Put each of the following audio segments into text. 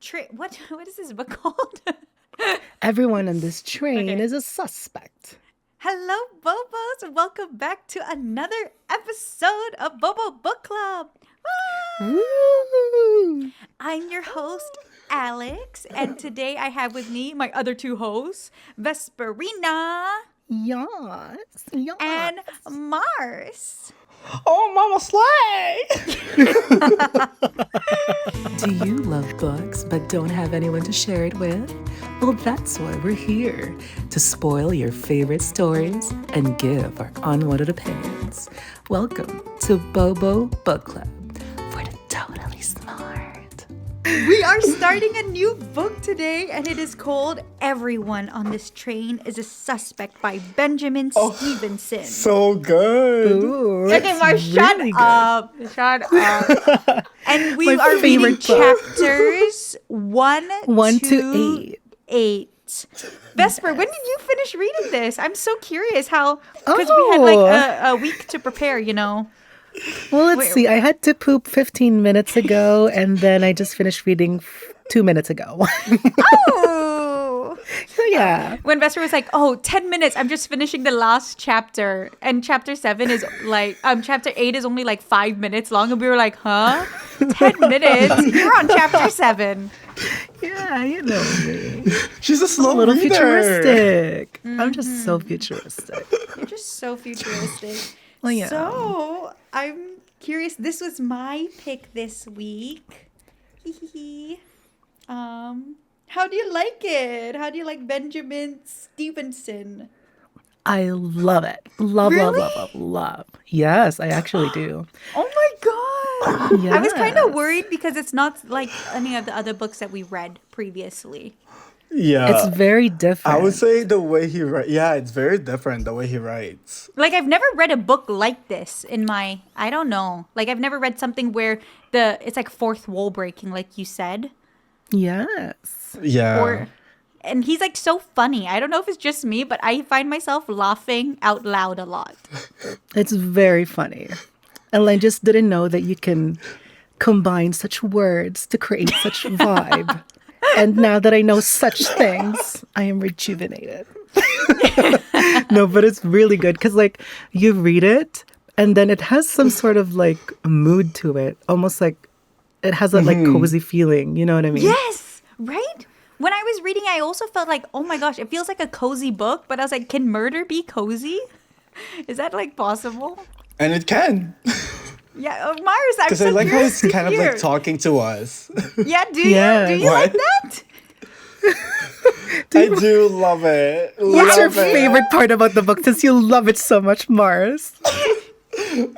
train. What is this book called? Everyone on this train Okay. is a suspect. Hello, Bobos. Welcome back to another episode of Bobo Book Club. Ah! Woo! I'm your host, Alex, and today I have with me my other two hosts, Vesperina Yes, yes. and Mars. Oh, Mama Slay! Do you love books but don't have anyone to share it with? Well, that's why we're here, to spoil your favorite stories and give our unwanted opinions. Welcome to Bobo Book Club for the totally smart. We are starting a new book today, and it is called Everyone on This Train is a Suspect by Benjamin Stevenson. So good. Ooh, Okay, Mars, shut really good. up. Shut up. And we My are reading favorite book. chapters 1 to 8. Vesper, when did you finish reading this? I'm so curious how, because we had like a week to prepare, you know. Well, let's Wait. see. I had to poop 15 minutes ago, and then I just finished reading 2 minutes ago. Oh! So, yeah. When Vesper was like, 10 minutes, I'm just finishing the last chapter. And chapter 7 is like, chapter 8 is only like 5 minutes long. And we were like, huh? 10 minutes? You're on chapter 7. Yeah, you know me. She's a slow A little reader. futuristic. I'm just so futuristic. You're just so futuristic. Well, yeah. So, I'm curious. This was my pick this week. How do you like it? How do you like Benjamin Stevenson? I love it. Love, Really? love. Yes, I actually do. Oh my god! I was kind of Yes. worried because it's not like any of the other books that we read previously. Yeah. It's very different. I would say the way he writes. Yeah, it's very different the way he writes. Like, I've never read a book like this in my, I don't know. Like, I've never read something where it's like fourth wall breaking, like you said. Yes. Yeah. And he's like so funny. I don't know if it's just me, but I find myself laughing out loud a lot. It's very funny. And I just didn't know that you can combine such words to create such vibe. And now that I know such things, I am rejuvenated. No, but it's really good because, like, you read it and then it has some sort of like mood to it, almost like it has a like cozy feeling. You know what I mean? Yes, right? When I was reading, I also felt like, oh my gosh, it feels like a cozy book. But I was like, can murder be cozy? Is that like possible? And it can. Yeah, Mars, I'm Because so I like how curious it's to kind of hear. like talking to us. Yeah, do Yeah. you? Do you like What? that? I do love it. What's your Love it. favorite part about the book since you love it so much, Mars?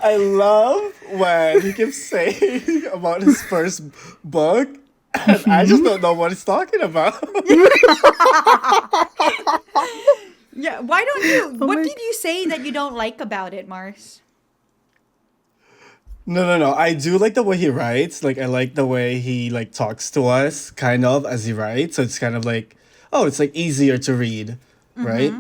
I love when he keeps saying about his first book. And I just don't know what he's talking about. Yeah, why don't you? Oh What my- did you say that you don't like about it, Mars? No. I do like the way he writes. Like, I like the way he, like, talks to us, kind of, as he writes. So it's kind of like, it's, like, easier to read, right?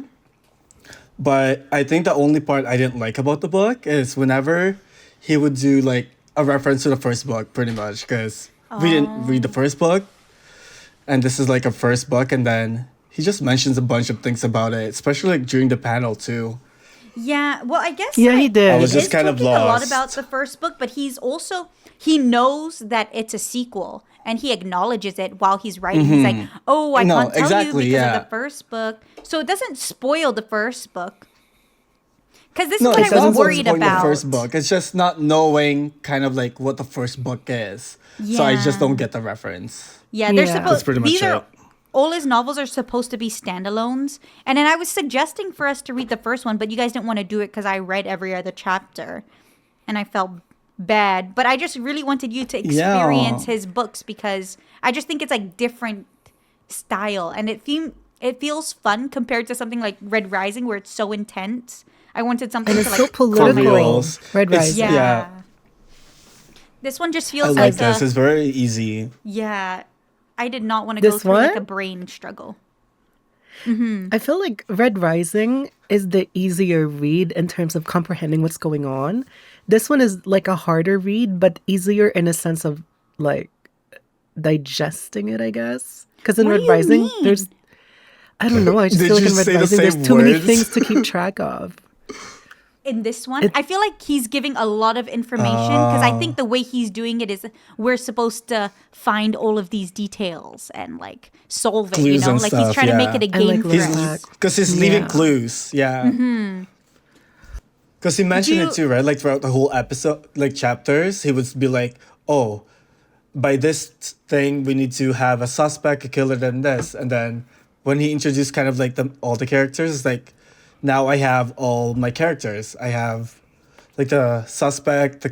But I think the only part I didn't like about the book is whenever he would do, like, a reference to the first book, pretty much. Because we didn't read the first book. And this is, like, a first book. And then he just mentions a bunch of things about it, especially, like, during the panel, too. Yeah, well, I guess Yeah, he did. I was he just is kind of talking a lot lost. about the first book, but he knows that it's a sequel, and he acknowledges it while he's writing. He's like, "Oh, I No, can't tell exactly, you because yeah. of the first book," so it doesn't spoil the first book. Because this No, is it what I doesn't was worried spoil about. the first book. It's just not knowing kind of like what the first book is. So I just Yeah. don't get the reference. Yeah, they're Yeah. supposed. That's pretty much These are it. all his novels are supposed to be standalones, and then I was suggesting for us to read the first one, but you guys didn't want to do it because I read every other chapter, and I felt bad. But I just really wanted you to experience his books because I just think it's like different style, and it feels fun compared to something like Red Rising where it's so intense. I wanted something And to it's like so political. reals. Red It's- Rising. Yeah. This one just I feels like like this. It's very easy. yeah. I did not want to go This through like one? a brain struggle. I feel like Red Rising is the easier read in terms of comprehending what's going on. This one is like a harder read, but easier in a sense of like digesting it, I guess. Because in What Red do you Rising, mean? there's, I don't know, I just Did feel like you in Red say the Rising, there's same too many words? things to keep track of. In this one, I feel like he's giving a lot of information because I think the way he's doing it is we're supposed to find all of these details and like solve it, you Clues know? and Like he's stuff, trying to make it a yeah. And, game like, for look us. back. Because he's leaving Yeah. clues, yeah. Because he mentioned you- it too, right? Like throughout the whole episode, like chapters, he would be like, "Oh, by this thing, we need to have a suspect, a killer, then this." And then when he introduced kind of like all the characters, it's like, now I have all my characters. I have like the suspect,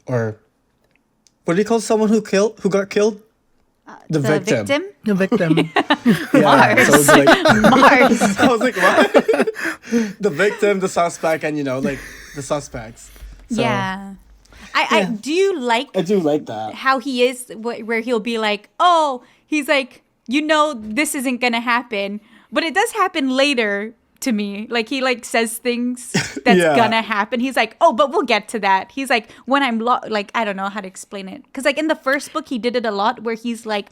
or what do you call someone who got killed? The victim. The victim. Yeah. So it's like, Mars. I was like, what? The victim, the suspect, and like the suspects. So, Yeah. I do you like I do like that. how he is where he'll be like, oh, he's like, this isn't gonna happen, but it does happen later to me. Like he like says things that's Yeah. gonna happen. He's like, oh, but we'll get to that. He's like, when I'm like, I don't know how to explain it, because like in the first book he did it a lot where he's like,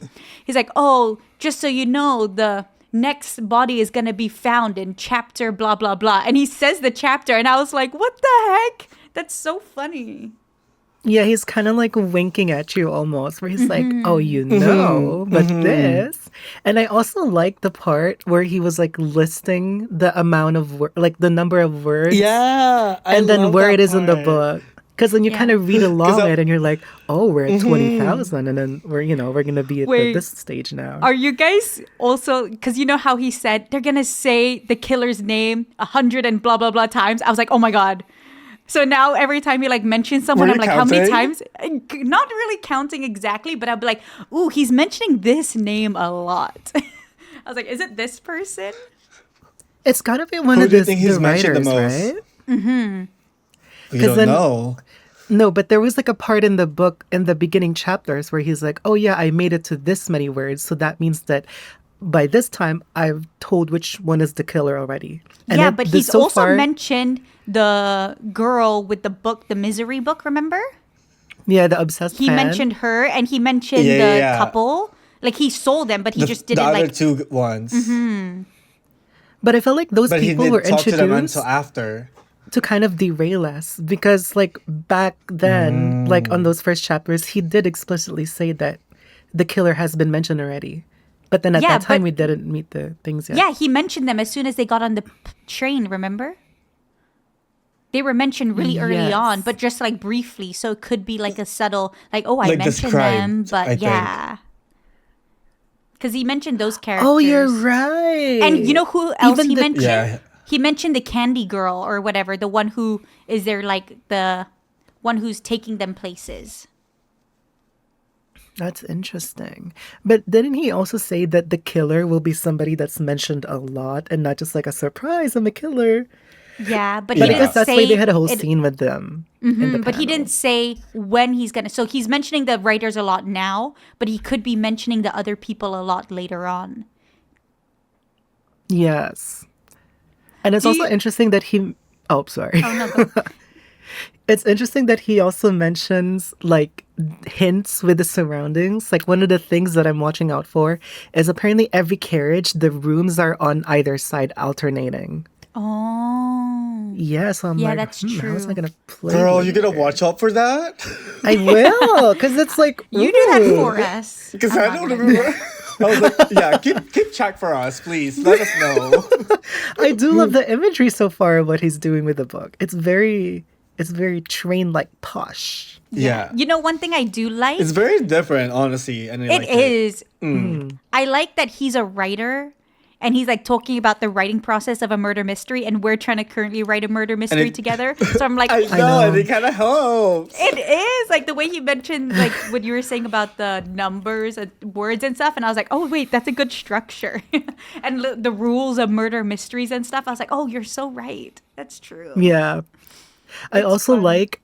oh, just so you know, the next body is gonna be found in chapter blah blah blah, and he says the chapter, and I was like, what the heck? That's so funny. Yeah, he's kind of like winking at you almost, where he's like, oh, you know, but this. And I also like the part where he was like listing the amount of, like the number of words. Yeah. And then where it is in the book. Because then you Yeah. kind of read along I- it and you're like, oh, we're at 20,000. And then we're going to be at Wait. this stage now. Are you guys also, because you know how he said they're gonna say the killer's name 100 and blah blah blah times? I was like, oh my god. So now every time he like mentions someone, Were I'm you like, how many counting? times? Not really counting exactly, but I'll be like, ooh, he's mentioning this name a lot. I was like, is it this person? It's got to be one Who of do you the, think he's the mentioned the writers, most? right? We 'Cause don't then- know. No, but there was like a part in the book in the beginning chapters where he's like, oh yeah, I made it to this many words. So that means that by this time I've told which one is the killer already. And yeah, it- but the- he's so also far- mentioned the girl with the book, the misery book, remember? Yeah, the obsessed He fan. mentioned her and he mentioned Yeah, the yeah. couple. Like he sold them, but he just The didn't other like. two ones. But I felt like those But he people didn't were talk to them introduced until after. to kind of derail us because like back then, like on those first chapters, he did explicitly say that the killer has been mentioned already. But then at Yeah, that time, but- we didn't meet the things yet. Yeah, he mentioned them as soon as they got on the train, remember? They were mentioned really early Yes. on, but just like briefly. So it could be like a subtle, like, oh, I Like mentioned them, described, but I think. yeah. Because he mentioned those characters. Oh, you're right. And you know who else Even he the- mentioned? Yeah. He mentioned the candy girl or whatever, the one who is there, like the one who's taking them places. That's interesting. But didn't he also say that the killer will be somebody that's mentioned a lot and not just like a surprise, I'm a killer? Yeah, but Yeah. he I didn't guess that's say why they had a whole it- scene with them. In the But he panel. didn't say when he's gonna. So he's mentioning the writers a lot now, but he could be mentioning the other people a lot later on. Yes. And it's Do also you- interesting that he. Oh, sorry. Oh no, go. It's interesting that he also mentions like hints with the surroundings. Like one of the things that I'm watching out for is apparently every carriage, the rooms are on either side alternating. Oh, Yeah, so I'm Yeah, like, that's how's true. I gonna play? Girl, with you're gonna it? watch out for that? I will, because it's like you do that ooh. for us. Because I'm I not don't gonna- remember. I was like, yeah, keep track for us, please. Let us know. I do love the imagery so far of what he's doing with the book. It's very train like posh. Yeah. You know, one thing I do like. It's very different, honestly. And I It like is. I like that he's a writer and he's like talking about the writing process of a murder mystery, and we're trying to currently write a murder mystery it- together. So I'm like, I it know, and know. it kind of helps. is like the way he mentioned like what you were saying about the numbers and words and stuff, and I was like, oh wait, that's a good structure. And the rules of murder mysteries and stuff. I was like, oh, you're so right. That's true. Yeah. I also fun. like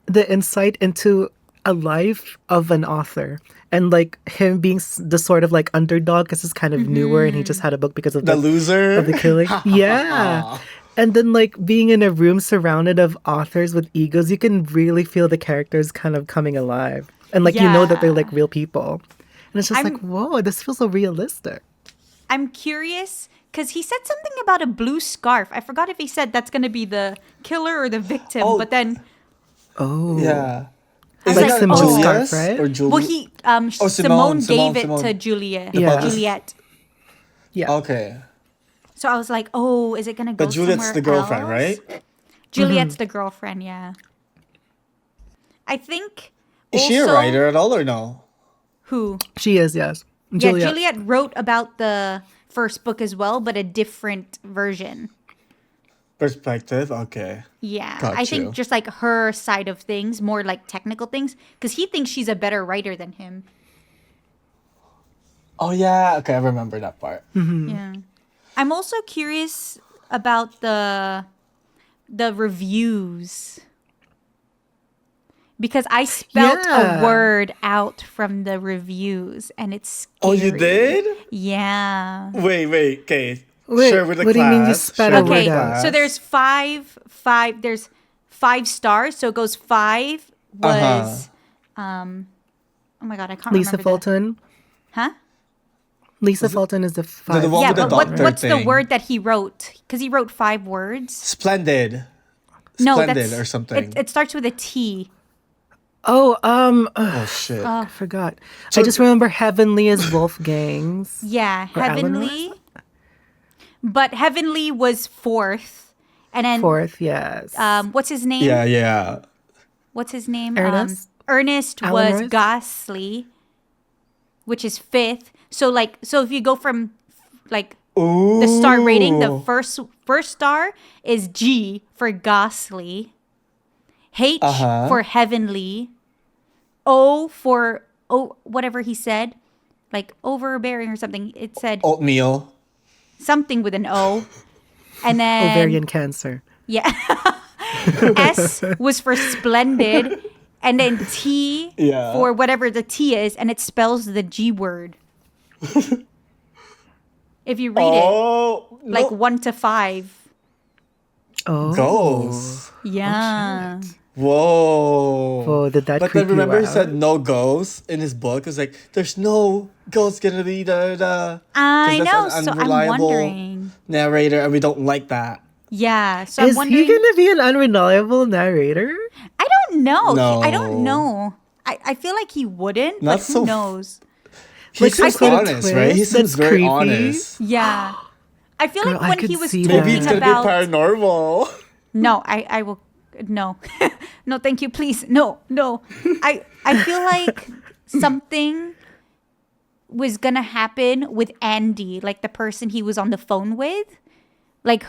the insight into a life of an author and like him being the sort of like underdog because it's kind of newer and he just had a book because of The loser. of the killing. Yeah. And then, like, being in a room surrounded of authors with egos, you can really feel the characters kind of coming alive. And, like, you know that they're, like, real people. And it's just like, whoa, this feels so realistic. I'm curious because he said something about a blue scarf. I forgot if he said that's going to be the killer or the victim, Oh. but then Oh. Yeah. I was Is Like that Simone's Julius scarf, right? or Julie? well, he Oh, Simone gave Simone. it to Juliet. Yeah. Juliet. Yeah. Okay. So I was like, oh, is it going to go But Juliet's somewhere the girlfriend, else? right? Juliet's the girlfriend, yeah. I think Is she a also- writer at all or no? Who? She is, yes. Yeah, Juliet wrote about the first book as well, but a different version. Perspective? Okay. Yeah, Got I think you. just like her side of things, more like technical things, because he thinks she's a better writer than him. Oh, yeah. Okay, I remember that part. Yeah, I'm also curious about the reviews because I spelt Yeah. a word out from the reviews, and it's scary. Oh, you did? Yeah. Wait. Okay. Wait, Share with the what do you mean you class. spat Share a with word the Okay, out? class. so there's there's 5 stars, so it goes 5 was oh my god, I can't Lisa remember Fulton. Huh? Lisa Fulton is the five. the one Yeah, with the but doctor what's the thing. word that he wrote? Because he wrote 5 words. Splendid. No, Splendid that's or something. It starts with a T. Oh, Oh, shit. I forgot. I just remember Heavenly is Wolfgang's. Yeah, Or Heavenly. But Heavenly was 4th, and then Fourth, yes. what's his name? Yeah. What's his name? Ernest? Ernest Alan was Royce? Ghastly, which is 5th. So if you go from like Ooh. the star rating, the first star is G for Ghastly, H for Heavenly, O for whatever he said, like overbearing or something. It said Oatmeal. something with an O, and then Ovarian cancer. yeah, S was for Splendid, and then T Yeah. for whatever the T is, and it spells the G word. If you read it, Oh. like no. 1 to 5. Oh. Ghosts. Yeah. Whoa, Whoa. did that But creep then remember you he out? said no ghosts in his book. It was like, there's no ghost gonna be the I 'cause know, that's an so I'm unreliable wondering. narrator, and we don't like that. Yeah, so Is I'm wondering. he gonna be an unreliable narrator? I don't know. I No. don't know. I feel like he wouldn't, Not but who so- knows? He Like some seems sort of honest, right? He twist seems that's very creepy. honest. Yeah. I feel Girl, like I when could he was see talking that. Maybe it's gonna about be paranormal. No, I will no. No, thank you, please. No. I feel like something was gonna happen with Andy, like the person he was on the phone with. Like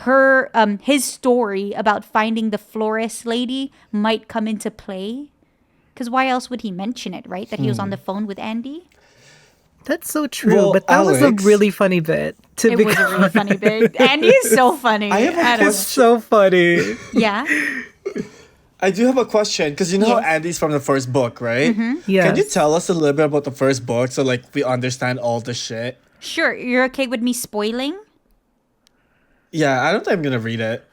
his story about finding the florist lady might come into play. Because why else would he mention it, right? That he was on the phone with Andy? That's so true. Well, but that was a Alex- really funny bit. It was a really funny bit. Andy is so funny. I have a don't It's so funny. know. Yeah. I do have a question because you know how Yes. Andy's from the first book, right? Yes. Can you tell us a little bit about the first book so like we understand all the shit? Sure. You're okay with me spoiling? Yeah, I don't think I'm gonna read it.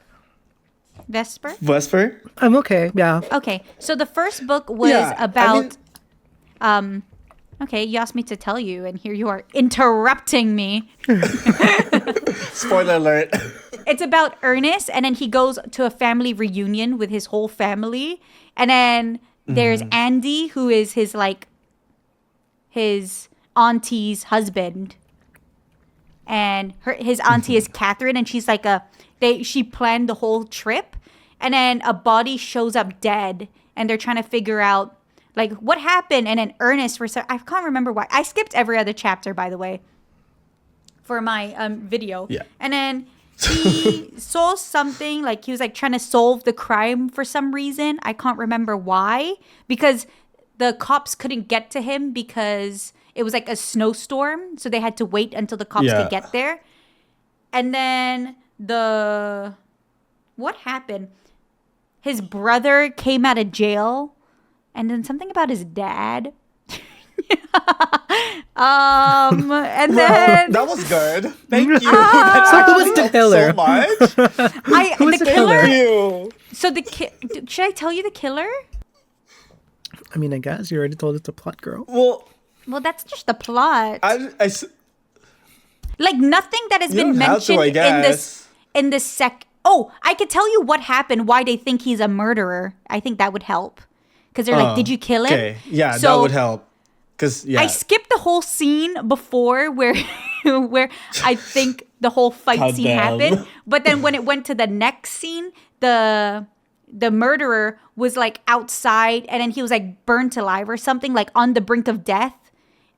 Vesper? Vesper? I'm okay. Yeah. Okay. So the first book was Yeah, I about mean- okay, you asked me to tell you, and here you are interrupting me. Spoiler alert. It's about Ernest, and then he goes to a family reunion with his whole family. And then there's Andy, who is his auntie's husband. And his auntie is Catherine, and she's like she planned the whole trip. And then a body shows up dead, and they're trying to figure out like what happened. And then Ernest, I can't remember why. I skipped every other chapter, by the way, for my video. Yeah. And then he saw something, like he was like trying to solve the crime for some reason. I can't remember why, because the cops couldn't get to him because it was like a snowstorm, so they had to wait until the cops Yeah. could get there. And then what happened? His brother came out of jail, and then something about his dad. And then That was good. Thank you. So who was the killer? So much. Who was the the killer. Thank you. So should I tell you the killer? I mean, I guess you already told us the plot, girl. Well, that's just the plot. I Like nothing that has You been don't have to, mentioned I guess. in this sec. Oh, I could tell you what happened. Why they think he's a murderer. I think that would help. Because they're like, did you kill him? Okay, yeah, So that would help. Because I skipped the whole scene before where where I think the whole fight scene Goddamn. happened. But then when it went to the next scene, the murderer was like outside and then he was like burnt alive or something, like on the brink of death.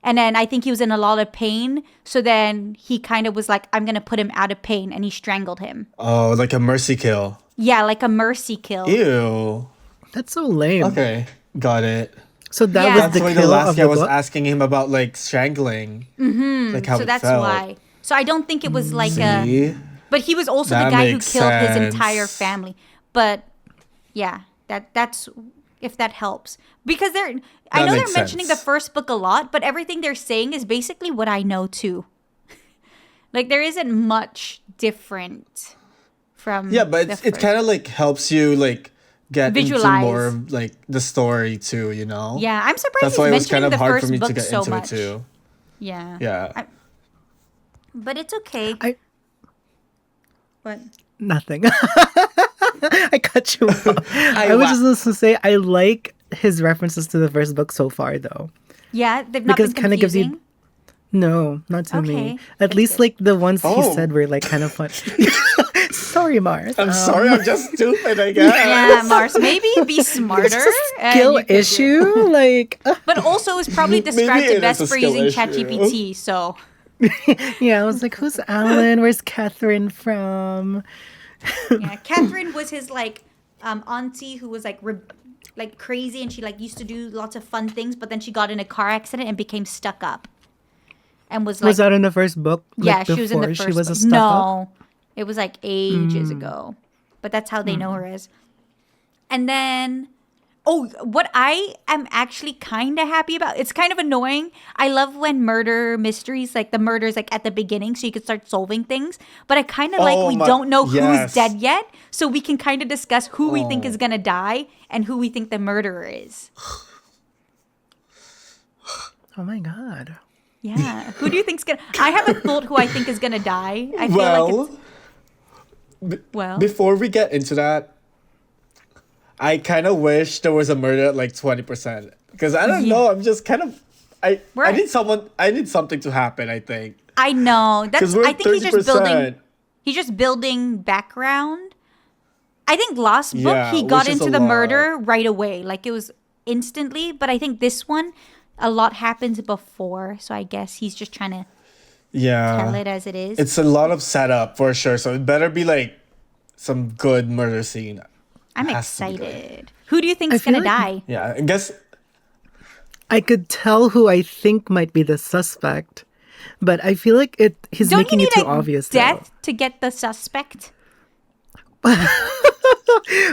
And then I think he was in a lot of pain. So then he kind of was like, I'm going to put him out of pain. And he strangled him. Oh, like a mercy kill. Yeah, like a mercy kill. Ew. That's so lame. Okay, got it. So that Yeah. was That's the why kill the last of guy the was book? asking him about like strangling. Mm-hmm. Like how So it that's felt. why. So I don't think it was like See? but he was also the That guy who makes killed his sense. entire family. But yeah, that's if that helps. Because I know they're makes mentioning the sense. first book a lot, but everything they're saying is basically what I know too. Like there isn't much different from Yeah, but the it first. kind of like helps you like get Visualize. into more of like the story too, you know? Yeah, I'm surprised That's he's why it was mentioning kind of the hard first for me book to get so into much. it too. Yeah. Yeah. But it's okay. What? Nothing. I cut you off. I was just supposed to say I like his references to the first book so far, though. Yeah, they've not Because been kinda gives you- confusing. No, not to Okay, me. At that's least good. like the ones he Oh. said were like kind of fun. Sorry, Mars. I'm sorry, I'm just stupid, I guess. Yeah, Mars, maybe be smarter. It's a and skill you could do it. issue. Like, But also, it was probably Maybe described it to is best a for skill using issue. ChatGPT. So yeah, I was like, who's Alan? Where's Catherine from? yeah, Catherine was his like auntie who was like like crazy, and she like used to do lots of fun things, but then she got in a car accident and became stuck up, and was like, Was that in the first book? yeah, Like, she was in the before first. She was a book. stuck up? No, it was like ages ago, but that's how they know her as. And then, oh, what I am actually kind of happy about, it's kind of annoying. I love when murder mysteries, like the murders like at the beginning so you can start solving things. But I kind of like Oh we my- don't know yes. who's dead yet. So we can kind of discuss who we think is going to die and who we think the murderer is. Oh my god. Yeah. Who do you think's going to... I haven't thought who I think is going to die. I feel like it's... Well... Before we get into that, I kind of wish there was a murder at like 20%. Because I don't know, I'm just kind of... I Right. need something to happen, I think. I know. That's. 'Cause we're I think he's just 30%. building. He's just building background. I think last book Yeah, he got which is into a the lot. murder right away, like it was instantly. But I think this one, a lot happens before, so I guess he's just trying to tell it as it is. It's a lot of setup for sure. So it better be like some good murder scene. I'm has to be good. excited. Who do you think's feel gonna like- die? Yeah, I guess. I could tell who I think might be the suspect, but I feel like he's Don't you making need it too a obvious. though. death to get the suspect?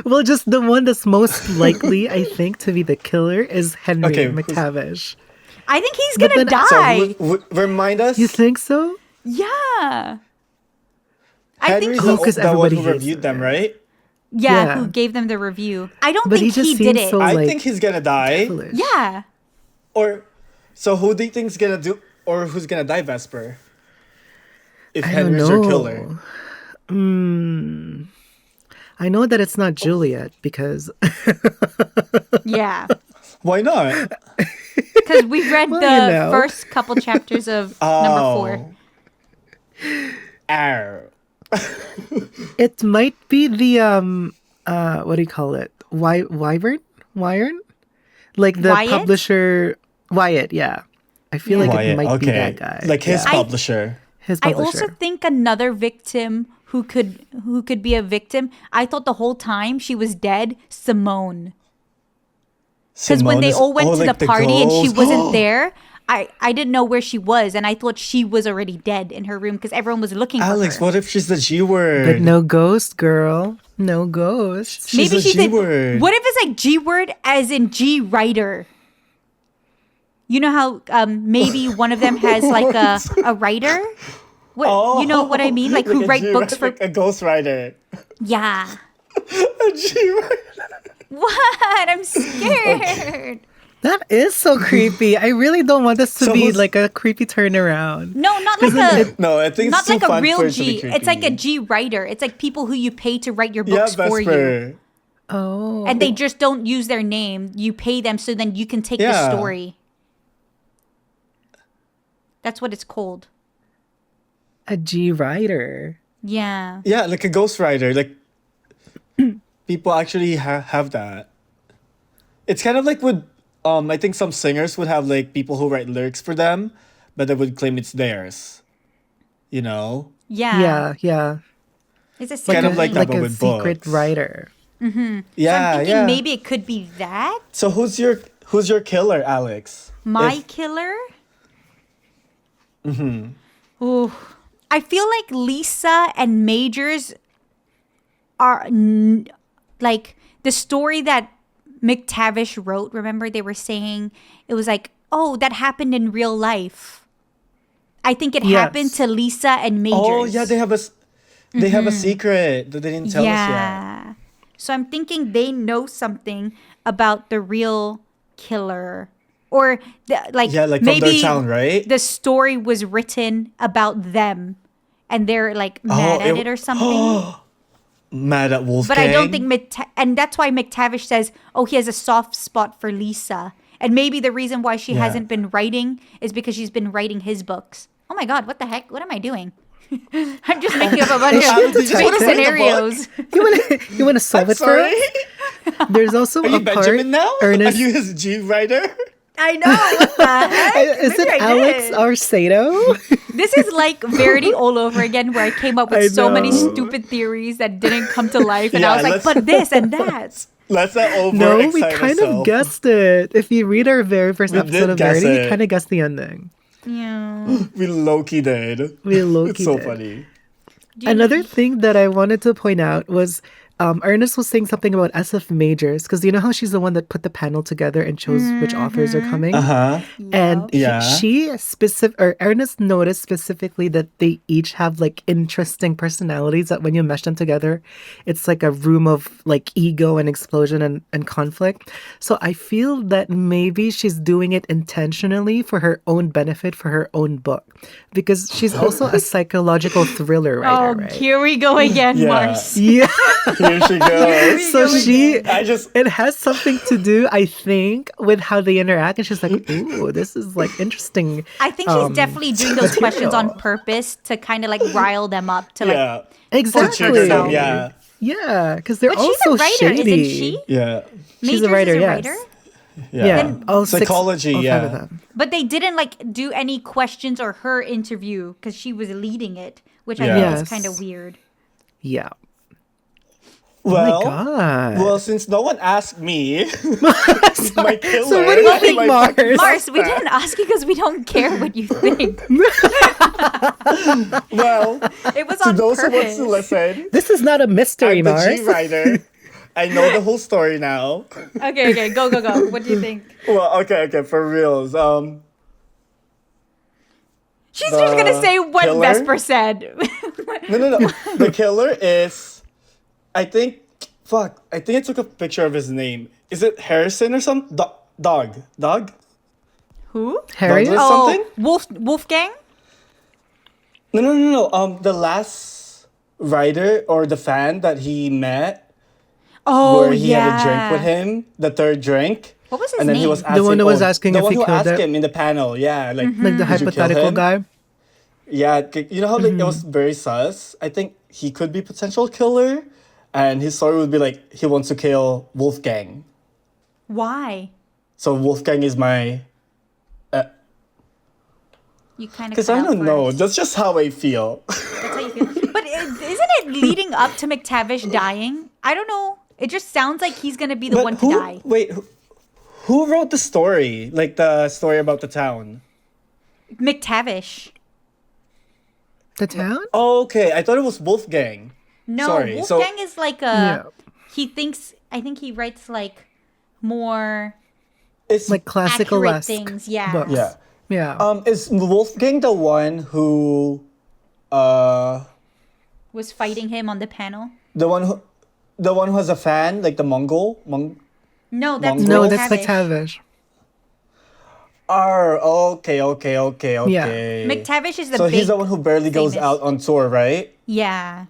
Well, just the one that's most likely, I think, to be the killer is Henry Okay, who's- McTavish. I think he's But gonna then- So die. remind us. You think so? Yeah. I Henry's think the, he's, 'cause the one everybody who hates reviewed him. them, right? Yeah. who gave them the review. I don't But he think he just did seems it. so- I like, think he's gonna die. Foolish. Yeah. Or, so who do you think's gonna do? Or who's gonna die, Vesper? If I don't Henry's your killer. know. I know that it's not Juliet because Yeah. Why not? Because we've read Well, the you know. first couple chapters of number 4. Arr. it might be the what do you call it? Wyvern? Like the Wyatt? publisher Wyatt, yeah. I feel like it Wyatt, might be okay. that guy. Like his Yeah. publisher. His I publisher. also think another victim who could be a victim. I thought the whole time she was dead, Simone. Because when Simone they is- all went to like the party and she ghost. wasn't there, I didn't know where she was, and I thought she was already dead in her room because everyone was looking Alex, for her. what if she's the G word? But no ghost, girl. No ghost. She's Maybe a she's G word. What if it's like G word as in G writer? You know how maybe one of them has like a writer? What you know what I mean? Like who a write books for like a ghostwriter. Yeah. A G-writer. What? I'm scared. That is so creepy. I really don't want this to So be who's- like a creepy turnaround. No, not like a No, I think not it's too like a fun for real it to be G. creepy. It's like a G writer. It's like people who you pay to write your Yeah, books for you. Vesper. Oh. And they just don't use their name. You pay them so then you can take the Yeah. story. That's what it's called. A G writer. Yeah. Yeah, like a ghostwriter. Like people actually have that. It's kind of like with I think some singers would have like people who write lyrics for them, but they would claim it's theirs. You know? Yeah. Yeah, yeah. It's a Kind secret. of like that, Like but a with secret books. writer. Yeah, So I'm thinking yeah. maybe it could be that. So who's your killer, Alex? My If- killer? Ooh. I feel like Lisa and Majors are like the story that McTavish wrote. Remember, they were saying it was like, oh, that happened in real life. I think it Yes. happened to Lisa and Majors. Oh yeah, they have a secret that they didn't tell us yet. Yeah. So I'm thinking they know something about the real killer. Or like Yeah, like from maybe their town, right? the story was written about them and they're like mad at it or something. Mad at Wolfgang. But I don't think and that's why McTavish says, "Oh, he has a soft spot for Lisa." And maybe the reason why she Yeah. hasn't been writing is because she's been writing his books. Oh my god, what the heck? What am I doing? I'm just making up a bunch Alan, of did you total just read the book? scenarios. You want to solve it for Sorry. us? There's also Are you a part. Benjamin now? Ernest, Are you his G writer? I know. What the heck? is it Maybe I Alex did. Arcedo? This is like Verity all over again, where I came up with I so many know. stupid theories that didn't come to life, and Yeah, I was like, let's- "But this and that." Let's not over No, we excite kind ourselves. of guessed it. If you read our very first We episode did of guess Verity, it. you kind of guessed the ending. Yeah. We low-key did. We low-key It's so did. funny. Another thing that I wanted to point out was Ernest was saying something about SF Majors, because you know how she's the one that put the panel together and chose which authors are coming? Uh-huh. And Yeah. Ernest noticed specifically that they each have like interesting personalities that when you mesh them together, it's like a room of like ego and explosion and conflict. So I feel that maybe she's doing it intentionally for her own benefit, for her own book, because she's also a psychological thriller writer, Oh, right? here we go again, Yeah. Mars. Yeah. Here she goes. So I it has something to do, I think, with how they interact. And she's like, ooh, this is like interesting. I think she's definitely doing those questions on material. purpose to kind of like rile them up to like. yeah. Exactly. Trigger them, herself. yeah. Yeah, because they're But also she's a writer, shady. isn't she? Yeah. She's Majors a writer, is a yes. writer, Yeah. Yeah, all six- Psychology, all five yeah. of them. but they didn't like do any questions or her interview because she was leading it, which I Yeah. think Yes. is kind of weird. Yeah. Well, oh my God. well, since no one asked me, my killer. So what do you think, my Mars? fucking Mars, we suspect. didn't ask you because we don't care what you think. Well, It was to on those who want purpose. to listen, This is not a mystery, I'm the Mars. G writer. I know the whole story now. Okay, go. What do you think? Well, okay, for reals. She's just gonna The say what killer? Vesper said. No. The killer is, I think I took a picture of his name. Is it Harrison or some dog? Who? Harry? Douglas? Oh, Something? Wolfgang. No. The last writer or the fan that he met, Oh, where he yeah. had a drink with him, the third drink. What was his And then he name? was The asking, one that was asking the if one he who killed asked it. him in the panel, yeah, like Like the "Did you kill hypothetical him?" guy. Yeah, you know how like it was very sus. I think he could be potential killer, and his story would be like he wants to kill Wolfgang. Why? So Wolfgang is my, You kind of. because I don't know. That's just how I feel. That's how you feel. But isn't it leading up to McTavish dying? I don't know. It just sounds like he's gonna be the But one to die. Wait, who wrote the story? Like the story about the town? McTavish. The town? Oh, okay. I thought it was Wolfgang. No, Sorry, so- Wolfgang is like a. Yeah. He thinks. I think he writes like more. It's Like classical accurate esque things. Yeah. books. yeah. Yeah. Is Wolfgang the one who Was fighting him on the panel. the one who the one who has a fan, like the Mongol? No, that's No, Mongrels? that's McTavish. McTavish. Okay, okay. Yeah. McTavish is the So big. he's the one who barely goes famous- out on tour, right? Yeah.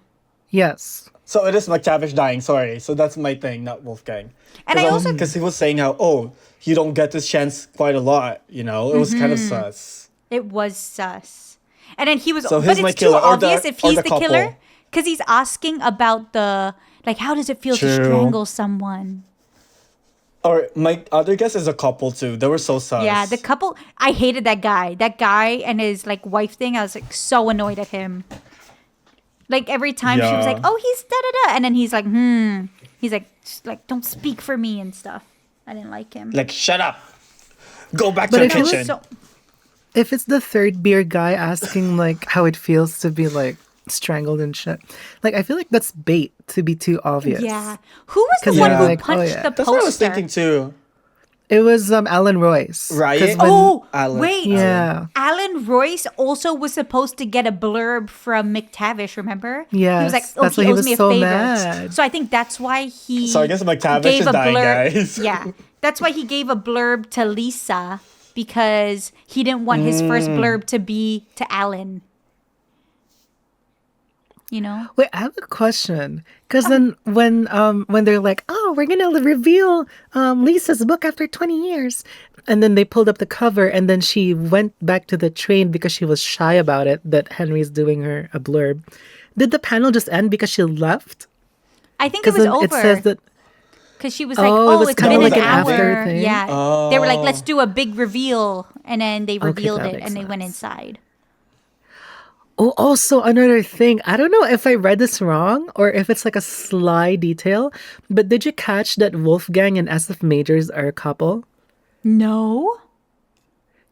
Yes. So it is McTavish dying, sorry. So that's my thing, not Wolfgang. And I also Because he was saying how, you don't get this chance quite a lot, you know? It was kind of sus. it was sus. And then he was So but he's my it's too killer, or the- obvious if or he's the the couple. killer cuz he's asking about the like how does it feel to True. strangle someone? Or my other guess is a couple too. They were so sus. Yeah, the couple I hated that guy. That guy and his like wife thing, I was like so annoyed at him. Like every time she was Yeah. like, "Oh, he's da da da," and then he's like, He's like, "Don't speak for me" and stuff. I didn't like him. Like, shut up. Go back But to the if it was kitchen. So, If it's the third beer guy asking like how it feels to be like strangled and shit, like I feel like that's bait to be too obvious. yeah. Who was the 'Cause one you're who like, oh, punched yeah. the That's poster? what I was thinking too. It was Alan Royce. 'Cause Riot? when- Oh, Alan- wait. Yeah. Alan Royce also was supposed to get a blurb from McTavish, remember? He Yes, was like, that's he why he owes was me a so favor. mad. So I think that's why he So I guess McTavish gave is a dying, blurb. guys. Yeah. That's why he gave a blurb to Lisa because he didn't want his first blurb to be to Alan. You know? Wait, I have a question. Because then when they're like, oh, we're gonna reveal Lisa's book after 20 years, and then they pulled up the cover, and then she went back to the train because she was shy about it that Henry's doing her a blurb. Did the panel just end because she left? I think it Because was then over. it says that. Because she was like, Oh, it was it's kinda been like an an hour. after thing? Yeah. They were like, let's do a big reveal. And then they revealed that it makes and they went sense. inside. Oh, also another thing. I don't know if I read this wrong or if it's like a sly detail, but did you catch that Wolfgang and SF Majors are a couple? No.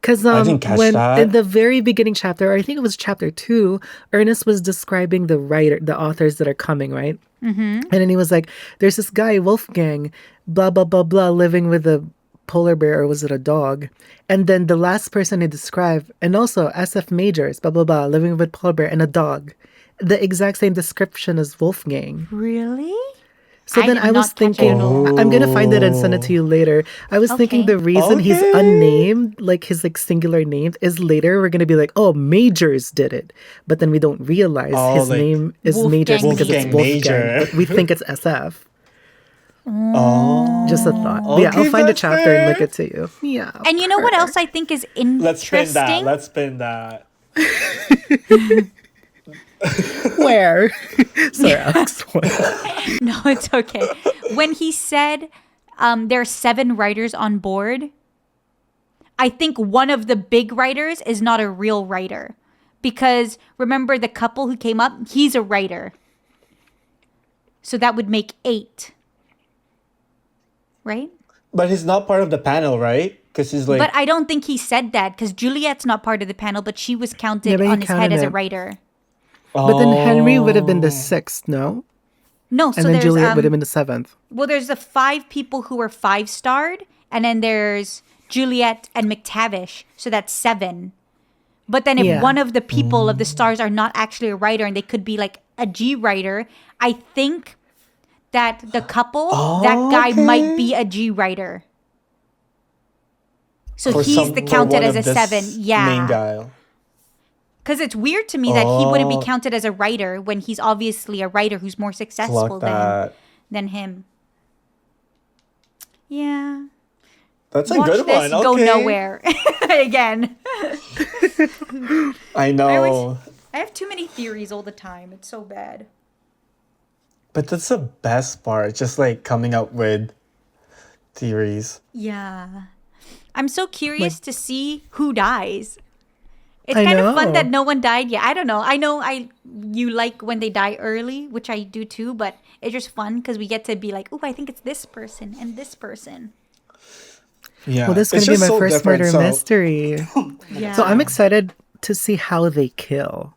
Because didn't catch when that. in the very beginning chapter, or I think it was chapter 2, Ernest was describing the authors that are coming, right? Mm-hmm. And then he was like, "There's this guy Wolfgang, blah blah blah blah, living with a polar bear, or was it a dog?" And then the last person he described, and also SF Majors, blah blah blah, living with polar bear and a dog, the exact same description as Wolfgang. Really? So then did I was not catch it thinking, at all. I'm gonna find it and send it to you later. I was thinking Okay. the reason he's Okay. unnamed, like his like singular name, is later we're gonna be like, oh, Majors did it, but then we don't realize Oh, his like name is Wolfgang Majors because it's Wolfgang Wolfgang, Major. but we think it's SF. Oh. Just a thought. But yeah, Okay, I'll find a that's chapter and look fair. it to you. Yeah. And you know what else I think is Let's spin interesting? that. Let's spin that. Where? Sorry, Alex. No, it's okay. When he said there are 7 writers on board, I think one of the big writers is not a real writer. Because remember the couple who came up? He's a writer. So that would make 8. Right? But he's not part of the panel, right? Because he's like, But I don't think he said that because Juliet's not part of the panel, but she was counted Yeah, but he on his head counted as a it. writer. But then Henry would have been the 6th, no? No, so And then there's Juliet would have been the 7th. well, there's the 5 people who were 5-starred, and then there's Juliet and McTavish, so that's 7. But then if Yeah. one of the people of the stars are not actually a writer and they could be like a G writer, I think that the couple, that guy might be a G writer. So he's the counted as a 7. Main Yeah. guy. Because it's weird to me that he wouldn't be counted as a writer when he's obviously a writer who's more successful Clock that. than him. Yeah. That's a Watch good this one. go Okay. nowhere again. I know. I have too many theories all the time. It's so bad. But that's the best part. Just like coming up with theories. Yeah. I'm so curious to see who dies. It's I kind of fun know. that no one died yet. I don't know. I know you like when they die early, which I do too, but it's just fun because we get to be like, oh, I think it's this person and this person. Yeah. Well, this is It's going to be just my so first different, murder so- mystery. Yeah. So I'm excited to see how they kill.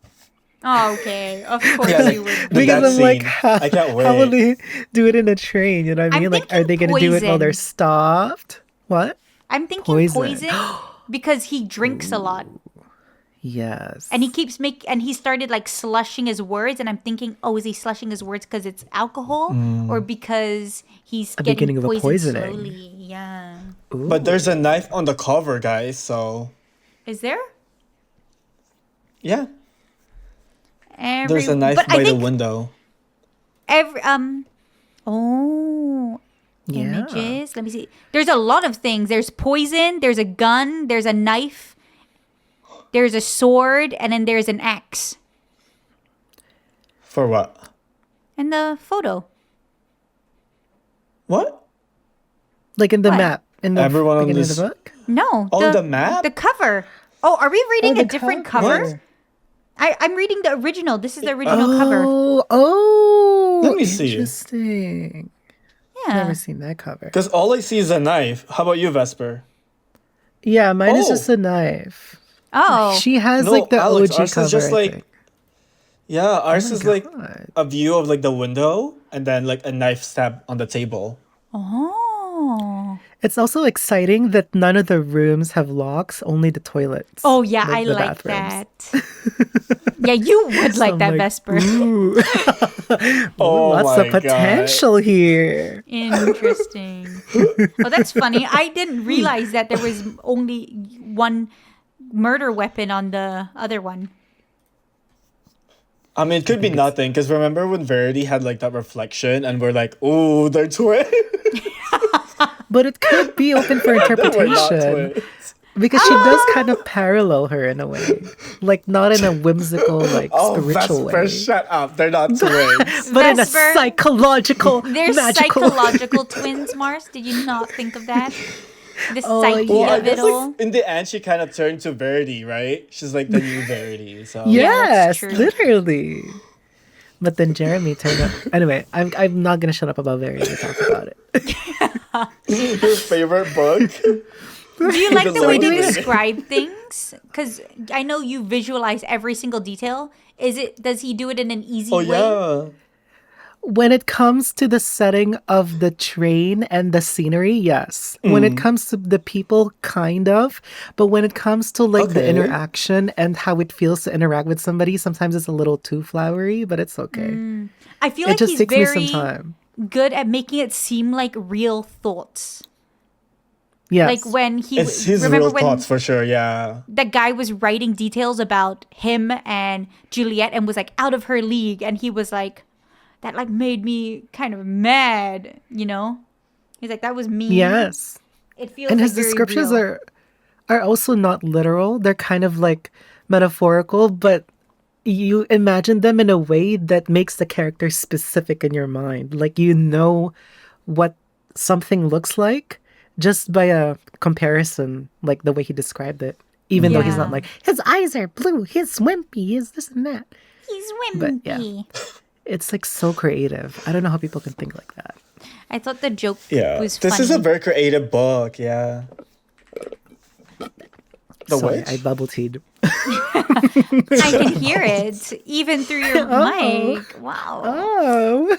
Oh, okay. Of course Yeah, like, you would. the Because that I'm like, scene. how, I can't how will wait. they do it in a train? You know what I I'm mean? Like, are they thinking going to do it while they're poison. stopped? What? I'm thinking Poison. poison because he drinks a lot. Yes. And he started like slushing his words, and I'm thinking, oh, is he slushing his words because it's alcohol, or because he's A getting beginning of a poisoned poisoning. slowly? Yeah. But there's a knife on the cover, guys. So Is there? yeah, there's a knife But I by the think window. every oh, Yeah. images. Let me see. There's a lot of things. There's poison. There's a gun. There's a knife. There's a sword, and then there's an axe. For what? And the photo. What? Like in the What? map, in the Everyone on beginning of this- the book. No. On the map? The cover. Oh, are we reading Oh, a the different cover. cover? I'm reading the original. This is the original cover. Oh, Let me see. Interesting. Yeah. Never seen that cover. Because all I see is a knife. How about you, Vesper? Yeah, mine is Oh. just a knife. Oh. She has No, like the Alex, OG ours is cover. just I like- think. Yeah, ours my is like God. a view of like the window and then like a knife stab on the table. Oh. It's also exciting that none of the rooms have locks, only the toilets. Oh yeah, I the like bathrooms. that. Yeah, you would like I'm that, like, Vesper. Ooh. Oh Lots my of potential here. Interesting. Oh, that's funny. I didn't realize that there was only one murder weapon on the other one. I mean, it could be nothing because remember when Verity had like that reflection and we're like, "Ooh, they're twins." But it could be open for We're not interpretation twins. because she does kind of parallel her in a way, like not in a whimsical, like Oh, spiritual Vesper, way, shut up! They're not twins. but in a Vesper, psychological, They're magical. psychological twins, Mars. Did you not think of that? The Oh, psyche Well, I of guess it all. like in the end, she kind of turned to Verity, right? She's like the new Verity. So Yeah, Yes, that's true. literally. But then Jeremy turned up. Anyway, I'm not gonna shut up about Verity to talk about it. your favorite book? Do you like the way they Lovely. describe things? Because I know you visualize every single detail. Does he do it in an easy Oh way? yeah. When it comes to the setting of the train and the scenery, yes. When it comes to the people, kind of. But when it comes to like the Okay. interaction and how it feels to interact with somebody, sometimes it's a little too flowery, but it's okay. I feel It like just he's takes me very some time. good at making it seem like real thoughts. Yes. Like when he It's his remember real when thoughts for sure. Yeah. that guy was writing details about him and Juliet and was like out of her league, and he was like, that like made me kind of mad, you know? He's like, that was me. Yes. It feels And like his very descriptions real. are also not literal. They're kind of like metaphorical, but you imagine them in a way that makes the character specific in your mind. Like you know what something looks like just by a comparison, like the way he described it. Even though he's Yeah. not like, his eyes are blue, he's wimpy, he's this and that. He's But, wimpy. yeah. It's like so creative. I don't know how people can think like that. I thought the joke Yeah. was This funny. is a very creative book. Yeah. The Sorry, witch? I bubble teed. I can hear it even through your Oh. mic. Wow. Oh.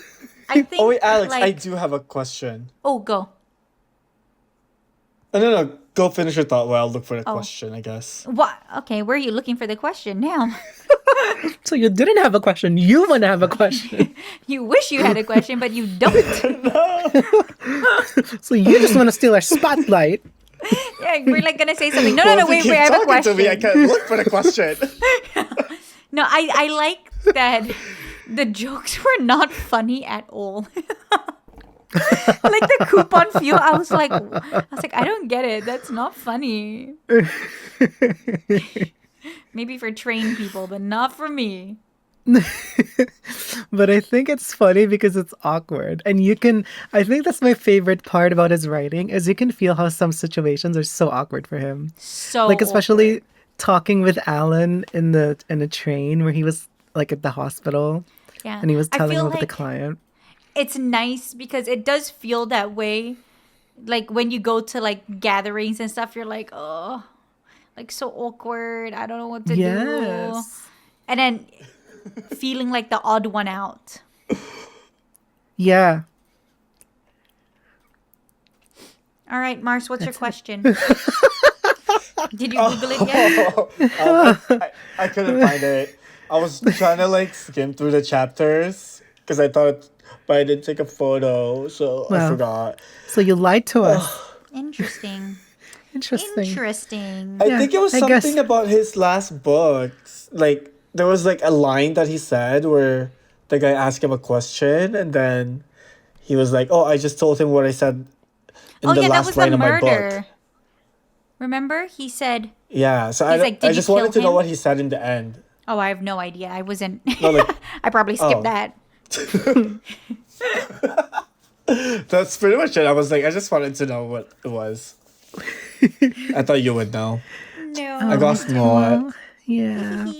I think. Oh wait, Alex, I like, do have a question. Oh, go. Oh, no. Go finish your thought while I'll look for the Oh. question, I guess. What? Okay, where are you looking for the question now? So you didn't have a question. You want to have a question. You wish you had a question, but you don't. So you just want to steal our spotlight. Yeah, we're like gonna say something. No, Well, if you wait, keep I have a talking question. to me, I can't look for the question. No, I like that the jokes were not funny at all. Like the coupon fuel, I was like, I don't get it. That's not funny. Maybe for trained people, but not for me. But I think it's funny because it's awkward. And I think that's my favorite part about his writing is you can feel how some situations are so awkward for him. So Like especially awkward. talking with Alan in the train where he was like at the hospital Yeah. and he was I telling feel him about the like client. it's nice because it does feel that way. Like when you go to like gatherings and stuff, you're like, oh, like so awkward. I don't know what to do. Yes. And then feeling like the odd one out. Yeah. All right, Mars, what's your question? Did you Google it yet? I couldn't find it. I was trying to like skim through the chapters because I thought, but I didn't take a photo, so I Wow. forgot. So you lied to us. Interesting. Interesting. Interesting. I Yeah, think it was I guess- something about his last books. Like there was like a line that he said where the guy asked him a question and then he was like, "Oh, I just told him what I said in Oh the yeah, that last was line the of my book." murder. Remember? He said, Yeah, so He's like, "Did I you just wanted kill to know him?" what he said in the end. "Oh, I have no idea. I wasn't. No, like, I probably skipped oh. that." That's pretty much it. I was like, I just wanted to know what it was. I thought you would know. No. I got smart. Yeah.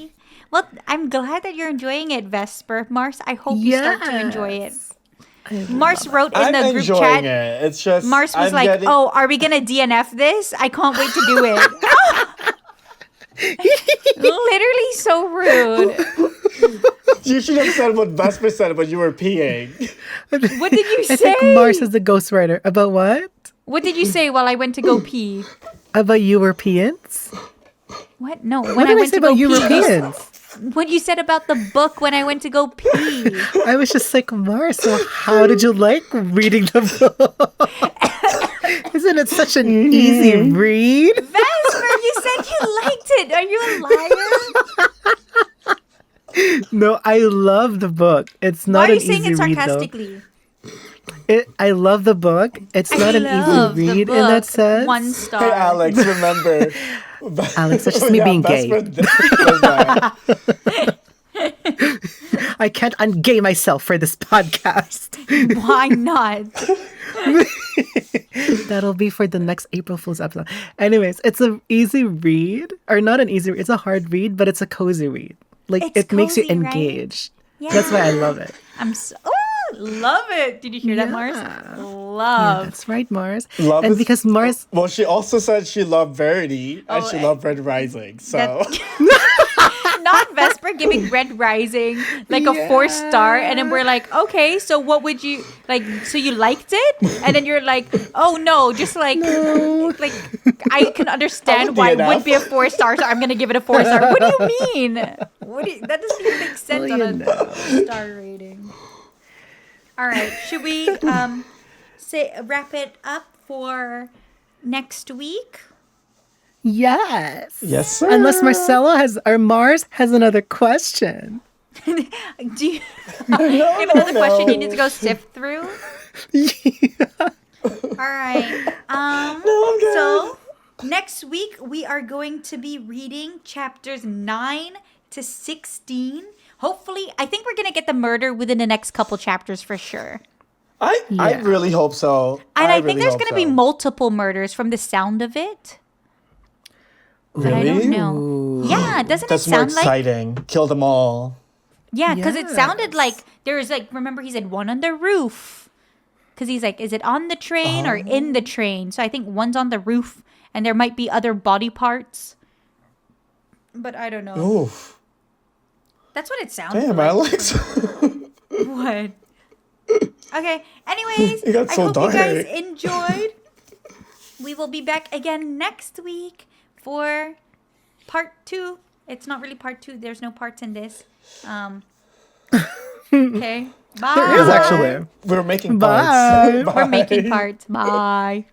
Well, I'm glad that you're enjoying it, Vesper. Mars, I hope you start to enjoy it. Mars wrote in I'm the group enjoying chat. it. It's just Mars was I'm like, getting- "Oh, are we gonna DNF this? I can't wait to do it." Literally so rude. You should have said what Vesper said when you were peeing. What did you say? I think Mars is the ghostwriter. About what? What did you say while I went to go pee? About Europeans? What? No, when What I did I went say to go about pee. Europeans? What you said about the book when I went to go pee. I was just like, Mars, so how did you like reading the book? Isn't it such an easy read? Vesper, you said you liked it. Are you a liar? No, I love the book. It's Why not are an you saying easy it read, though. sarcastically? I love the book. It's not an Love easy the read in that book. sense. 1 star. Hey, Alex, remember. Alex, that's just me being gay. Vesper does that. I can't ungay myself for this podcast. Why not? That'll be for the next April Fool's episode. Anyways, it's an easy read, or not an easy read. It's a hard read, but it's a cozy read. Like It's it makes you cozy, right? engaged. That's why I love it. I'm so love it. Did you hear that, Mars? Yeah, Love. that's right, Mars. Love and is- because Mars, Well, she also said she loved Verity and Oh, she loved Red Rising. So Not Vesper giving Red Rising like a 4-star, and then we're like, okay, so what would you like? So you liked it, and then you're like, oh no, just like I can understand That why would be it would enough. be a 4-star, so I'm gonna give it a 4-star. What do you mean? That doesn't even make sense on a star rating. All right, should we wrap it up for next week? yes. yes, sir. Unless Mars has another question. Do you have another question you need to go sift through? All right. I'm good. So next week we are going to be reading chapters 9 to 16. Hopefully, I think we're gonna get the murder within the next couple chapters for sure. I really hope so. And I think really there's hope gonna be so. multiple murders from the sound of it. But I Really? don't know. Yeah, doesn't That's it more sound like? exciting. Kill them all. Yeah, because it sounded Yes. like there was like, remember he said one on the roof. Because he's like, is it on the train or in the train? So I think one's on the roof and there might be other body parts. But I don't know. Oof. That's what it sounded Damn, like. Alex. What? Okay. Anyways, It got I so hope you guys dark. enjoyed. We will be back again next week for part 2. It's not really part 2. There's no parts in this. Okay. Bye. There is actually. We're making Bye. parts. We're making parts. Bye.